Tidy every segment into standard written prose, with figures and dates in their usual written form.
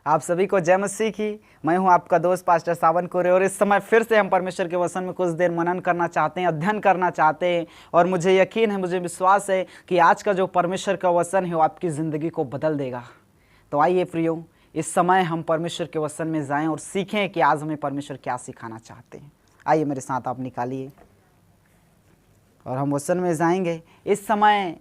आप सभी को जय मसीह की। मैं हूं आपका दोस्त पास्टर सावन कोरे और इस समय फिर से हम परमेश्वर के वचन में कुछ देर मनन करना चाहते हैं, अध्ययन करना चाहते हैं। और मुझे यकीन है, मुझे विश्वास है कि आज का जो परमेश्वर का वचन है वो आपकी ज़िंदगी को बदल देगा। तो आइए प्रियो, इस समय हम परमेश्वर के वचन में जाएं और सीखें कि आज हमें परमेश्वर क्या सिखाना चाहते हैं। आइए मेरे साथ आप निकालिए और हम वचन में जाएंगे। इस समय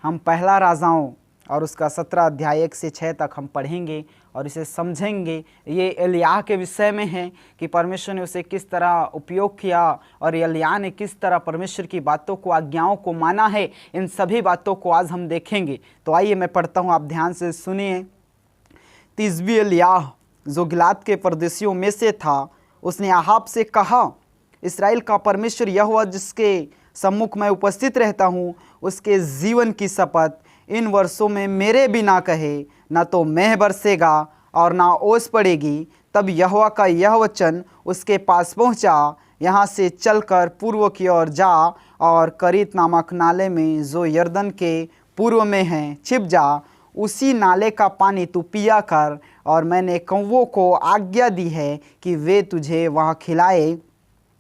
हम पहला राजाओं और उसका 17 अध्याय 1 से 6 तक हम पढ़ेंगे और इसे समझेंगे। ये एलिय्याह के विषय में है कि परमेश्वर ने उसे किस तरह उपयोग किया और एलिय्याह ने किस तरह परमेश्वर की बातों को, आज्ञाओं को माना है। इन सभी बातों को आज हम देखेंगे। तो आइए मैं पढ़ता हूँ, आप ध्यान से सुनिए। तिजबी एलिय्याह जो गिलाद के परदेशियों में से था, उसने आहाब से कहा, इस्राएल का परमेश्वर यहोवा जिसके सम्मुख मैं उपस्थित रहता हूँ, उसके जीवन की शपथ, इन वर्षों में मेरे बिना कहे न तो मेंह बरसेगा और ना ओस पड़ेगी। तब यहोवा का यह वचन उसके पास पहुंचा, यहाँ से चलकर पूर्व की ओर जा और करीत नामक नाले में जो यरदन के पूर्व में है छिप जा। उसी नाले का पानी तू पिया कर, और मैंने कौवों को आज्ञा दी है कि वे तुझे वहाँ खिलाए।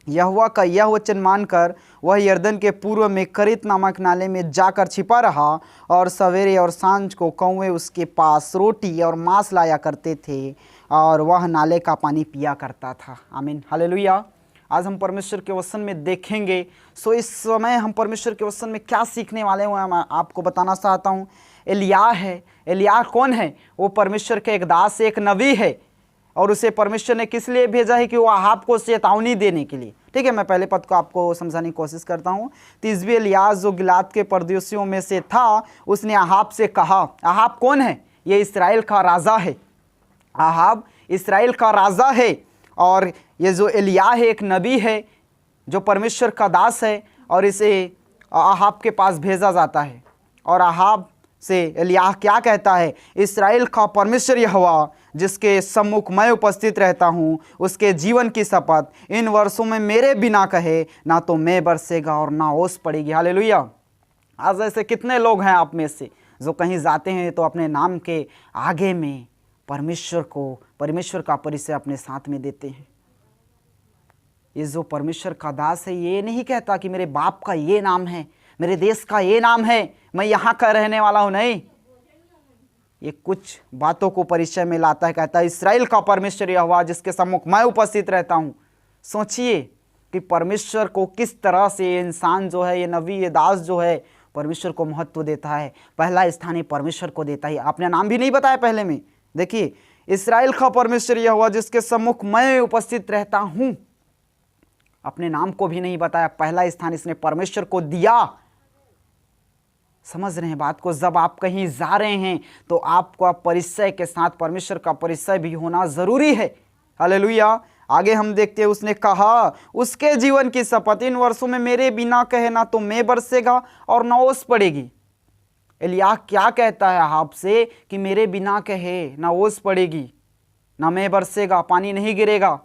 यहोवा का यह वचन मानकर वह यरदन के पूर्व में करीत नामक नाले में जाकर छिपा रहा, और सवेरे और सांझ को कौवे उसके पास रोटी और मांस लाया करते थे, और वह नाले का पानी पिया करता था। आमीन, हालेलुया। आज हम परमेश्वर के वचन में देखेंगे। सो इस समय हम परमेश्वर के वचन में क्या सीखने वाले हैं, मैं आपको बताना चाहता हूँ। एलिय्याह है। एलिय्याह कौन है? वो परमेश्वर के एक दास, एक नबी है, और उसे परमेश्वर ने किस लिए भेजा है कि वो आहाब को चेतावनी देने के लिए। ठीक है, मैं पहले पद को आपको समझाने की कोशिश करता हूँ। तिजबी एलिय्याह जो गिलाद के परदेशियों में से था, उसने आहाब से कहा। आहाब कौन है? ये इस्राएल का राजा है। आहाब इस्राएल का राजा है, और ये जो एलिय्याह है एक नबी है जो परमेश्वर का दास है, और इसे आहाब के पास भेजा जाता है। और आहाब से एलिय्याह क्या कहता है? इस्राएल का परमेश्वर यहोवा जिसके सम्मुख मैं उपस्थित रहता हूँ, उसके जीवन की शपथ, इन वर्षों में मेरे बिना कहे ना तो मेंह बरसेगा और ना ओस पड़ेगी। हालेलुया। आज ऐसे कितने लोग हैं आप में से जो कहीं जाते हैं तो अपने नाम के आगे में परमेश्वर का परिचय अपने साथ में देते हैं। ये जो परमेश्वर का दास है, ये नहीं कहता कि मेरे बाप का ये नाम है, मेरे देश का ये नाम है, मैं यहाँ का रहने वाला हूँ। नहीं, ये कुछ बातों को परिचय में लाता है। कहता है इस्राएल का परमेश्वर यहोवा जिसके सम्मुख मैं उपस्थित रहता हूँ। सोचिए कि परमेश्वर को किस तरह से ये इंसान जो है, ये नबी, ये दास जो है, परमेश्वर को महत्व देता है। पहला स्थान ही परमेश्वर को देता है। आपने नाम भी नहीं बताया पहले में। देखिए, इस्राएल का परमेश्वर यहोवा जिसके सम्मुख मैं उपस्थित रहता हूँ, अपने नाम को भी नहीं बताया। पहला स्थान इसने परमेश्वर को दिया। समझ रहे हैं बात को? जब आप कहीं जा रहे हैं तो आपका परिचय के साथ परमेश्वर का परिचय भी होना जरूरी है। हालेलुया। आगे हम देखते हैं, उसने कहा, उसके जीवन की शपथ, इन वर्षों में मेरे बिना कहे ना तो मेंह बरसेगा और ना ओस पड़ेगी। एलिय्याह क्या कहता है आहाब से कि मेरे बिना कहे ना ओस पड़ेगी, ना मेंह बरसेगा, पानी नहीं गिरेगा।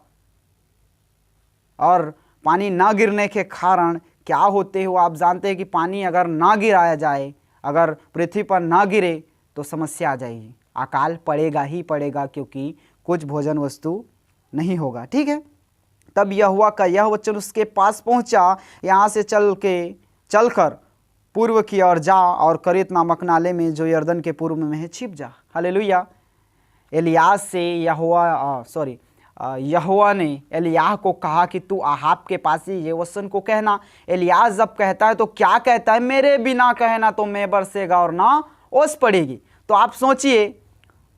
और पानी ना गिरने के कारण क्या होते हो आप जानते हैं कि पानी अगर ना गिराया जाए, अगर पृथ्वी पर ना गिरे तो समस्या आ जाएगी। अकाल पड़ेगा ही पड़ेगा, क्योंकि कुछ भोजन वस्तु नहीं होगा। ठीक है। तब यहोवा का यह वचन उसके पास पहुंचा, यहाँ से चलकर पूर्व की ओर जा और करीत नामक नाले में जो यरदन के पूर्व में है छिप जा। हालेलुया। एलिय्याह से यहोवा ने एलिय्याह को कहा कि तू आहाब के पास ही ये वचन को कहना। एलिय्याह जब कहता है तो क्या कहता है? मेरे बिना कहना तो मेंह बरसेगा और ना ओस पड़ेगी। तो आप सोचिए,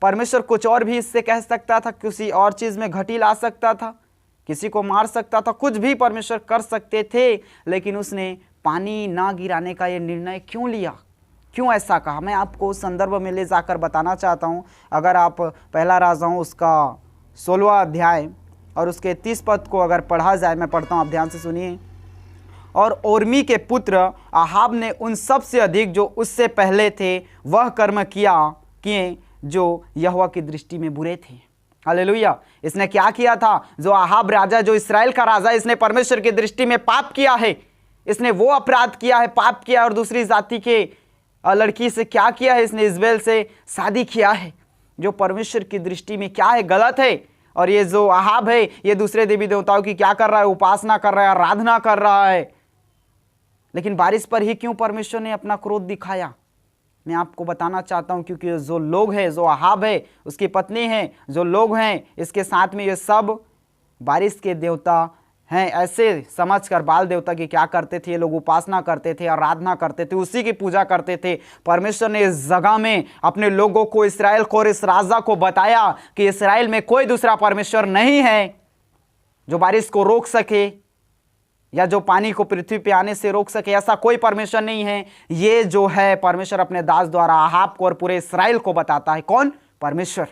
परमेश्वर कुछ और भी इससे कह सकता था, किसी और चीज़ में घटी ला सकता था, किसी को मार सकता था, कुछ भी परमेश्वर कर सकते थे, लेकिन उसने पानी ना गिराने का ये निर्णय क्यों लिया? क्यों ऐसा कहा? मैं आपको संदर्भ में ले जाकर बताना चाहता हूँ। अगर आप पहला राजाओं उसका 16वां अध्याय और उसके 30 पद को अगर पढ़ा जाए, मैं पढ़ता हूँ, आप ध्यान से सुनिए। और ओर्मी के पुत्र आहाब ने उन सब से अधिक जो उससे पहले थे वह कर्म किए जो यहोवा की दृष्टि में बुरे थे। हालेलुया। इसने क्या किया था? जो आहाब राजा, जो इस्राएल का राजा, इसने परमेश्वर की दृष्टि में पाप किया है। इसने वो अपराध किया है, पाप किया। और दूसरी जाति के लड़की से क्या किया है? इसने इजबेल से शादी किया है। जो परमेश्वर की दृष्टि में क्या है, गलत है। और ये जो अहाब है, ये दूसरे देवी देवताओं की क्या कर रहा है, उपासना कर रहा है, आराधना कर रहा है। लेकिन बारिश पर ही क्यों परमेश्वर ने अपना क्रोध दिखाया? मैं आपको बताना चाहता हूं, क्योंकि जो लोग हैं, जो अहाब है, उसकी पत्नी है, जो लोग हैं इसके साथ में, ये सब बारिश के देवता हैं ऐसे समझकर बाल देवता की क्या करते थे, ये लोग उपासना करते थे, आराधना करते थे, उसी की पूजा करते थे। परमेश्वर ने इस जगह में अपने लोगों को, इस्राएल को और इस राजा को बताया कि इस्राएल में कोई दूसरा परमेश्वर नहीं है जो बारिश को रोक सके या जो पानी को पृथ्वी पे आने से रोक सके। ऐसा कोई परमेश्वर नहीं है। ये जो है परमेश्वर अपने दास द्वारा अहाब को और पूरे इस्राएल को बताता है। कौन? परमेश्वर।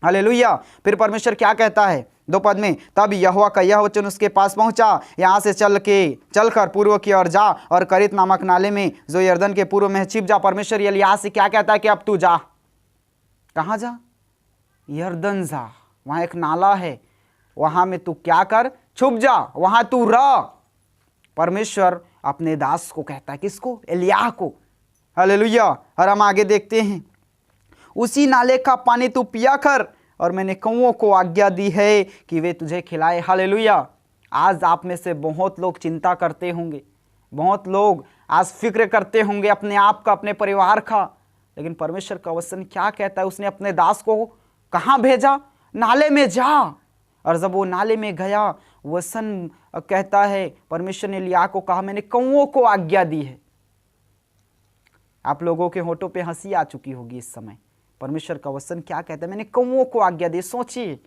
हालेलुया। फिर परमेश्वर क्या कहता है 2 पद में, तब यहोवा का यह वचन उसके पास पहुंचा, यहां से चलकर पूर्व की ओर जा और करीत नामक नाले में जो यरदन के पूर्व में है छिप जा। परमेश्वर एलिय्याह से क्या कहता है कि अब तू जा। कहां जा? यरदन जा। वहां एक नाला है, वहां में तू क्या कर, छुप जा, वहां तू रह। परमेश्वर अपने दास को कहता है, किसको? एलिय्याह को। हालेलुया। और हम आगे देखते हैं, उसी नाले का पानी तू पिया कर और मैंने कौओं को आज्ञा दी है कि वे तुझे खिलाए। हालेलुया। आज आप में से बहुत लोग चिंता करते होंगे, बहुत लोग आज फिक्र करते होंगे अपने आप का, अपने परिवार का। लेकिन परमेश्वर का वचन क्या कहता है? उसने अपने दास को कहाँ भेजा? नाले में जा। और जब वो नाले में गया, वचन कहता है परमेश्वर ने एलिय्याह को कहा, मैंने कौओं को आज्ञा दी है। आप लोगों के होठों पे हंसी आ चुकी होगी इस समय। परमेश्वर का वचन क्या कहता है? मैंने कौओं को आज्ञा दी। सोचिए,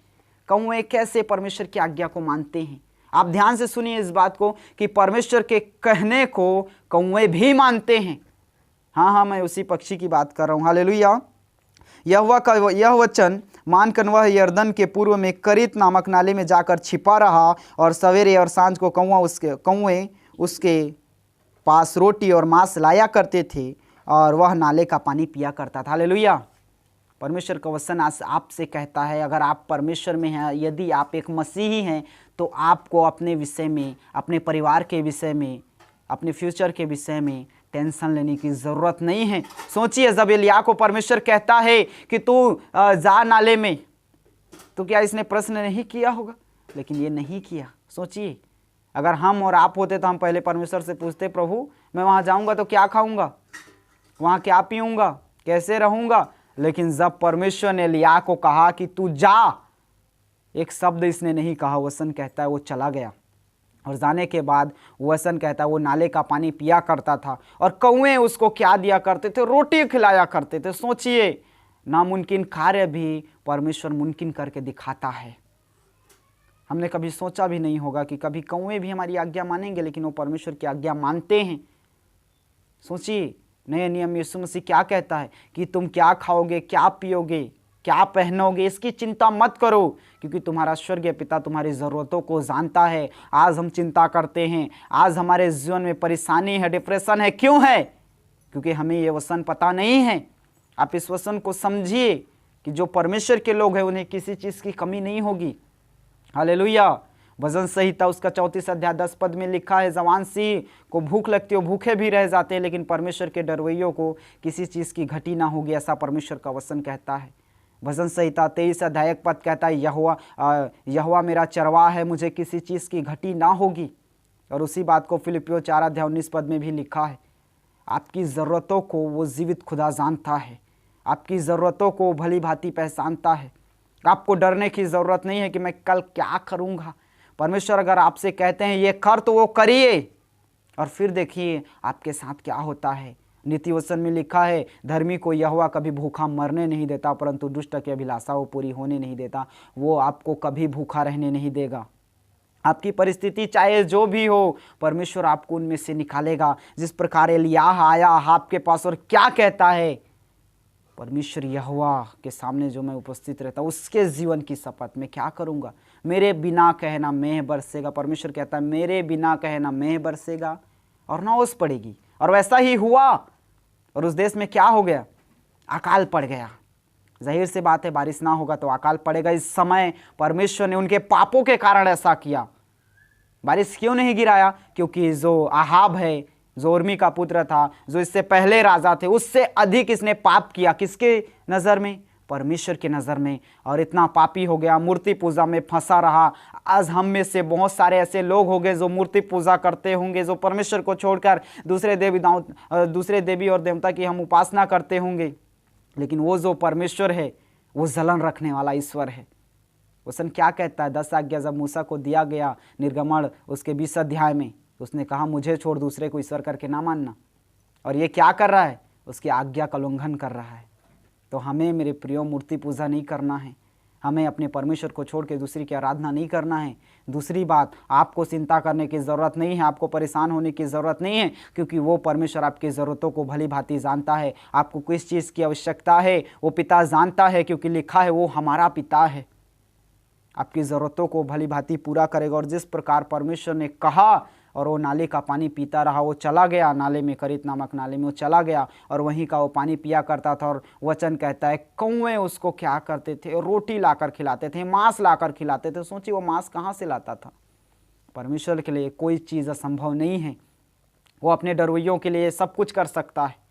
कौए कैसे परमेश्वर की आज्ञा को मानते हैं। आप ध्यान से सुनिए इस बात को कि परमेश्वर के कहने को कौए भी मानते हैं। हाँ, मैं उसी पक्षी की बात कर रहा हूँ। हालेलुया। यहोवा का यह वचन मानकर वह यरदन के पूर्व में करीत नामक नाले में जाकर छिपा रहा और सवेरे और सांझ को कौए उसके पास रोटी और मांस लाया करते थे और वह नाले का पानी पिया करता था। हालेलुया। परमेश्वर का वचन आज आपसे कहता है, अगर आप परमेश्वर में हैं, यदि आप एक मसीही हैं, तो आपको अपने विषय में, अपने परिवार के विषय में, अपने फ्यूचर के विषय में टेंशन लेने की ज़रूरत नहीं है। सोचिए, जब एलिय्याह को परमेश्वर कहता है कि तू जा नाले में, तो क्या इसने प्रश्न नहीं किया होगा? लेकिन ये नहीं किया। सोचिए, अगर हम और आप होते तो हम पहले परमेश्वर से पूछते, प्रभु मैं वहाँ जाऊँगा तो क्या खाऊँगा, वहाँ क्या पीऊँगा, कैसे रहूँगा? लेकिन जब परमेश्वर ने एलिय्याह को कहा कि तू जा, एक शब्द इसने नहीं कहा। वचन कहता है वो चला गया और जाने के बाद वचन कहता है वो नाले का पानी पिया करता था और कौए उसको क्या दिया करते थे? रोटी खिलाया करते थे। सोचिए, नामुमकिन कार्य भी परमेश्वर मुमकिन करके दिखाता है। हमने कभी सोचा भी नहीं होगा कि कभी कौए भी हमारी आज्ञा मानेंगे, लेकिन वो परमेश्वर की आज्ञा मानते हैं। सोचिए, नए नियम यीशु मसीह क्या कहता है कि तुम क्या खाओगे, क्या पियोगे, क्या पहनोगे, इसकी चिंता मत करो, क्योंकि तुम्हारा स्वर्गीय पिता तुम्हारी ज़रूरतों को जानता है। आज हम चिंता करते हैं, आज हमारे जीवन में परेशानी है, डिप्रेशन है। क्यों है? क्योंकि हमें ये वचन पता नहीं है। आप इस वचन को समझिए कि जो परमेश्वर के लोग हैं उन्हें किसी चीज़ की कमी नहीं होगी। हालेलुया। भजन संहिता उसका 34 अध्याय 10 पद में लिखा है, जवान सी को भूख लगती हो, भूखे भी रह जाते हैं, लेकिन परमेश्वर के डरवैयों को किसी चीज़ की घटी ना होगी, ऐसा परमेश्वर का वचन कहता है। भजन संहिता 23 अध्याय 1 पद कहता है, यहोवा मेरा चरवाहा है, मुझे किसी चीज़ की घटी ना होगी। और उसी बात को फिलिपियों 4 अध्याय 19 पद में भी लिखा है। आपकी ज़रूरतों को वो जीवित खुदा जानता है, आपकी ज़रूरतों को भली भांति पहचानता है। आपको डरने की ज़रूरत नहीं है कि मैं कल क्या करूँगा। परमेश्वर अगर आपसे कहते हैं ये कर, तो वो करिए और फिर देखिए आपके साथ क्या होता है। नीति वचन में लिखा है, धर्मी को यहोवा कभी भूखा मरने नहीं देता, परंतु दुष्ट की अभिलाषा वो पूरी होने नहीं देता। वो आपको कभी भूखा रहने नहीं देगा। आपकी परिस्थिति चाहे जो भी हो, परमेश्वर आपको उनमें से निकालेगा। जिस प्रकार एलिय्याह आया आपके पास और क्या कहता है, परमेश्वर यहोवा के सामने जो मैं उपस्थित रहता हूँ, उसके जीवन की शपथ मैं क्या करूँगा, मेरे बिना कहना मेह बरसेगा। परमेश्वर कहता है मेरे बिना कहना मेह बरसेगा और ना ओस पड़ेगी। और वैसा ही हुआ और उस देश में क्या हो गया? अकाल पड़ गया। जाहिर सी बात है, बारिश ना होगा तो अकाल पड़ेगा। इस समय परमेश्वर ने उनके पापों के कारण ऐसा किया। बारिश क्यों नहीं गिराया? क्योंकि जो अहाब है, जो उर्मी का पुत्र था, जो इससे पहले राजा थे, उससे अधिक इसने पाप किया। किसके नज़र में? परमेश्वर की नज़र में और इतना पापी हो गया, मूर्ति पूजा में फंसा रहा। आज हम में से बहुत सारे ऐसे लोग होंगे जो मूर्ति पूजा करते होंगे, जो परमेश्वर को छोड़कर दूसरे देवी और देवता की हम उपासना करते होंगे। लेकिन वो जो परमेश्वर है वो जलन रखने वाला ईश्वर है। वचन क्या कहता है? 10 आज्ञा जब मूसा को दिया गया निर्गमन उसके 20 अध्याय में, तो उसने कहा मुझे छोड़ दूसरे को ईश्वर करके ना मानना। और ये क्या कर रहा है? उसकी आज्ञा का उल्लंघन कर रहा है। तो हमें मेरे प्रियो मूर्ति पूजा नहीं करना है, हमें अपने परमेश्वर को छोड़ के दूसरी की आराधना नहीं करना है। दूसरी बात, आपको चिंता करने की ज़रूरत नहीं है, आपको परेशान होने की ज़रूरत नहीं है, क्योंकि वो परमेश्वर आपकी ज़रूरतों को भली भांति जानता है। आपको किस चीज़ की आवश्यकता है वो पिता जानता है, क्योंकि लिखा है वो हमारा पिता है, आपकी ज़रूरतों को भली भांति पूरा करेगा। और जिस प्रकार परमेश्वर ने कहा और वो नाले का पानी पीता रहा, वो चला गया नाले में, करीत नामक नाले में वो चला गया और वहीं का वो पानी पिया करता था। और वचन कहता है कौवे उसको क्या करते थे? रोटी लाकर खिलाते थे, मांस लाकर खिलाते थे। सोचिए वो मांस कहाँ से लाता था? परमेश्वर के लिए कोई चीज़ असंभव नहीं है। वो अपने डरवैयों के लिए सब कुछ कर सकता है,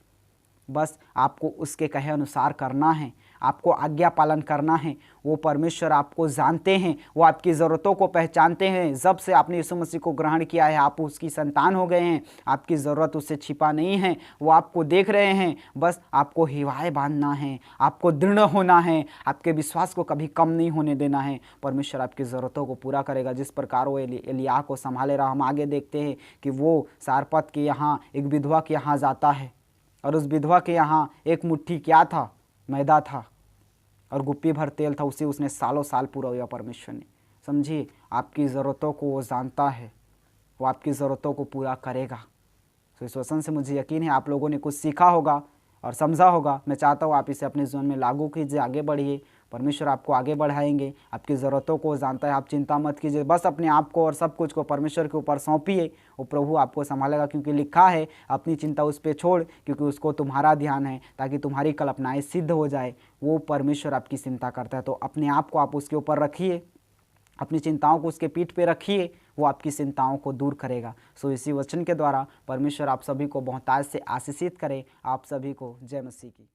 बस आपको उसके कहे अनुसार करना है, आपको आज्ञा पालन करना है। वो परमेश्वर आपको जानते हैं, वो आपकी ज़रूरतों को पहचानते हैं। जब से आपने यीशु मसीह को ग्रहण किया है आप उसकी संतान हो गए हैं, आपकी ज़रूरत उससे छिपा नहीं है, वो आपको देख रहे हैं। बस आपको हिवाए बांधना है, आपको दृढ़ होना है, आपके विश्वास को कभी कम नहीं होने देना है। परमेश्वर आपकी ज़रूरतों को पूरा करेगा। जिस प्रकार वो एलिय्याह को संभाले रहा, हम आगे देखते हैं कि वो सारपत के यहाँ एक विधवा के यहाँ जाता है और उस विधवा के यहाँ एक मुट्ठी क्या था? मैदा था और गुप्पी भर तेल था। उसे उसने सालों साल पूरा हुआ परमेश्वर ने। समझिए, आपकी ज़रूरतों को वो जानता है, वो आपकी ज़रूरतों को पूरा करेगा। तो इस वचन से मुझे यकीन है आप लोगों ने कुछ सीखा होगा और समझा होगा। मैं चाहता हूँ आप इसे अपने जीवन में लागू कीजिए, आगे बढ़िए। परमेश्वर आपको आगे बढ़ाएंगे, आपकी ज़रूरतों को जानता है। आप चिंता मत कीजिए, बस अपने आप को और सब कुछ को परमेश्वर के ऊपर सौंपिए, वो प्रभु आपको संभालेगा। क्योंकि लिखा है अपनी चिंता उस पर छोड़, क्योंकि उसको तुम्हारा ध्यान है, ताकि तुम्हारी कल्पनाएं सिद्ध हो जाए। वो परमेश्वर आपकी चिंता करता है। तो अपने आप को आप उसके ऊपर रखिए, अपनी चिंताओं को उसके पीठ पे रखिए, वो आपकी चिंताओं को दूर करेगा। सो इसी वचन के द्वारा परमेश्वर आप सभी को बहुतायत से आशीषित करे। आप सभी को जय मसीह की।